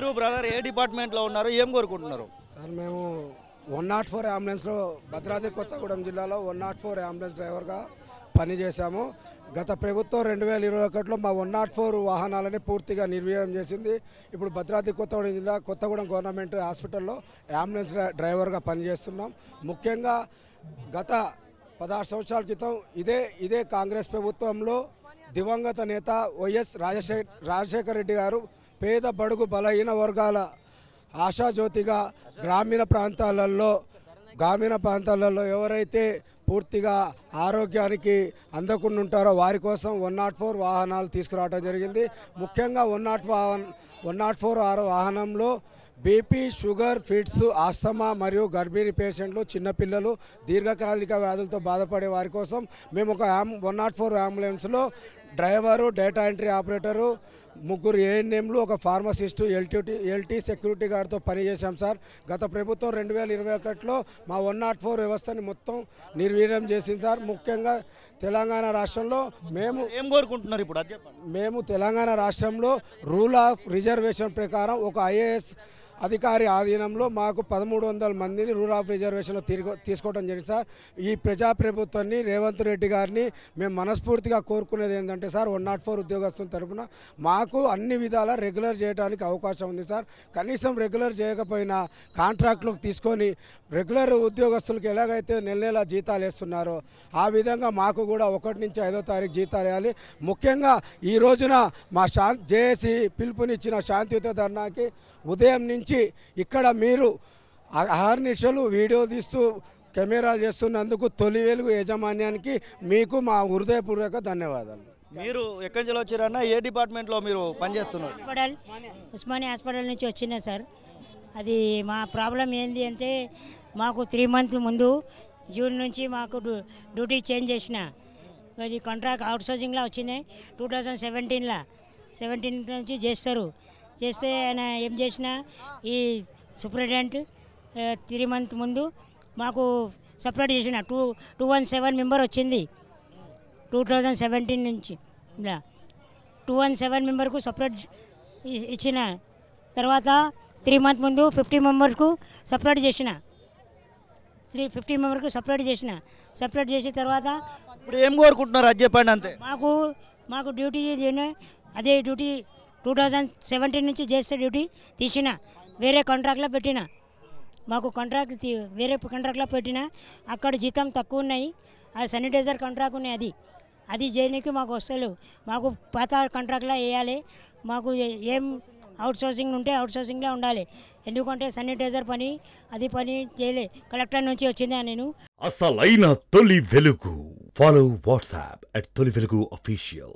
మీరు బ్రదర్ ఏ డిపార్ట్మెంట్లో ఉన్నారు, ఏం కోరుకుంటున్నారు? సార్ మేము 104 అంబులెన్స్లో భద్రాద్రి కొత్తగూడెం జిల్లాలో 104 అంబులెన్స్ డ్రైవర్గా పనిచేశాము. గత ప్రభుత్వం 2021లో మా 104 వాహనాలని పూర్తిగా నిర్వీర్యం చేసింది. ఇప్పుడు భద్రాద్రి కొత్తగూడెం జిల్లా కొత్తగూడెం గవర్నమెంట్ హాస్పిటల్లో అంబులెన్స్ డ్రైవర్గా పనిచేస్తున్నాం. ముఖ్యంగా గత 16 సంవత్సరాల క్రితం ఇదే కాంగ్రెస్ ప్రభుత్వంలో దివంగత నేత వైఎస్ రాజశేఖర రెడ్డి గారు పేద బడుగు బలహీన వర్గాల ఆశాజ్యోతిగా గ్రామీణ ప్రాంతాలలో ఎవరైతే పూర్తిగా ఆరోగ్యానికి అందకుండా ఉంటారో వారి కోసం 104 వాహనాలు తీసుకురావడం జరిగింది. ముఖ్యంగా 104 వాహనంలో బీపీ, షుగర్, ఫిట్స్, ఆస్తమా మరియు గర్భిణీ పేషెంట్లు, చిన్నపిల్లలు, దీర్ఘకాలిక వ్యాధులతో బాధపడే వారి కోసం మేము ఒక 104 అంబులెన్స్లో డ్రైవరు, డేటా ఎంట్రీ ఆపరేటరు, 3 ఏఎన్ఎంలు, ఒక ఫార్మసిస్టు, ఎల్టీ సెక్యూరిటీ గార్డ్తో పనిచేశాం సార్. గత ప్రభుత్వం 2021లో మా 104 వ్యవస్థని మొత్తం నిర్వీర్యం చేసింది సార్. ముఖ్యంగా తెలంగాణ రాష్ట్రంలో ఏం కోరుకుంటున్నారు ఇప్పుడు? మేము తెలంగాణ రాష్ట్రంలో రూల్ ఆఫ్ రిజర్వేషన్ ప్రకారం ఒక ఐఏఎస్ అధికారి ఆధీనంలో మాకు 1300 మందిని రూల్ ఆఫ్ రిజర్వేషన్లో తీసుకోవడం జరిగింది సార్. ఈ ప్రజాప్రభుత్వాన్ని, రేవంత్ రెడ్డి గారిని మేము మనస్ఫూర్తిగా కోరుకునేది ఏంటంటే సార్, 104 ఉద్యోగస్తుల తరఫున మాకు అన్ని విధాలా రెగ్యులర్ చేయడానికి అవకాశం ఉంది సార్. కనీసం రెగ్యులర్ చేయకపోయినా కాంట్రాక్ట్లోకి తీసుకొని రెగ్యులర్ ఉద్యోగస్తులకు ఎలాగైతే నెల జీతాలు వేస్తున్నారో ఆ విధంగా మాకు కూడా 1 నుంచి 5వ తారీఖు జీతాలు వేయాలి. ముఖ్యంగా ఈ రోజున మా జేఏసీ పిలుపునిచ్చిన శాంతియుత ధర్నాకి ఉదయం నుంచి ఇక్కడ మీరు అహర్నిశలు వీడియో తీస్తూ కెమెరాలు చేస్తున్నందుకు తొలి వెలుగు యాజమాన్యానికి మీకు మా హృదయపూర్వక ధన్యవాదాలు. మీరు ఎక్కడి నుంచి వచ్చారన్నా, ఏ డిపార్ట్మెంట్లో మీరు పనిచేస్తున్నారు? ఉస్మానియా హాస్పిటల్ నుంచి వచ్చినా సార్. అది మా ప్రాబ్లం ఏంది అంటే మాకు 3 మంత్స్ ముందు జూన్ నుంచి మాకు డ్యూటీ చేంజ్ చేసిన. అది కాంట్రాక్ట్ అవుట్సోర్సింగ్లో వచ్చినాయి 2017 నుంచి చేస్తారు. చేస్తే ఆయన ఏం చేసినా ఈ సూపరింటెండెంట్ 3 మంత్ ముందు మాకు సపరేట్ చేసిన 217 మెంబర్ వచ్చింది 2017 నుంచి. ఇలా 217 మెంబర్కు సపరేట్ ఇచ్చిన తర్వాత 3 మంత్ ముందు 50 మెంబర్స్కు సపరేట్ చేసిన. 50 మెంబర్కు సపరేట్ చేసిన తర్వాత ఇప్పుడు ఏం కోరుకుంటున్నారు అది చెప్పండి. అంతే మాకు డ్యూటీ అదే డ్యూటీ 2017 నుంచి చేస్తే డ్యూటీ తీసిన వేరే కాంట్రాక్ట్లో పెట్టిన. మాకు వేరే కాంట్రాక్ట్లో పెట్టిన. అక్కడ జీతం తక్కువ ఉన్నాయి. ఆ శానిటైజర్ కాంట్రాక్ట్ ఉన్నాయి. అది చేయడానికి మాకు వస్తలేవు. మాకు పాత కాంట్రాక్ట్లో వేయాలి. మాకు ఏం అవుట్సోర్సింగ్ ఉంటే అవుట్సోర్సింగ్లో ఉండాలి. ఎందుకంటే శానిటైజర్ పని చేయలే. కలెక్టర్ నుంచి వచ్చిందా నేను. అసలైన తొలి వెలుగు. ఫాలో వాట్సాప్ @తొలి వెలుగు official.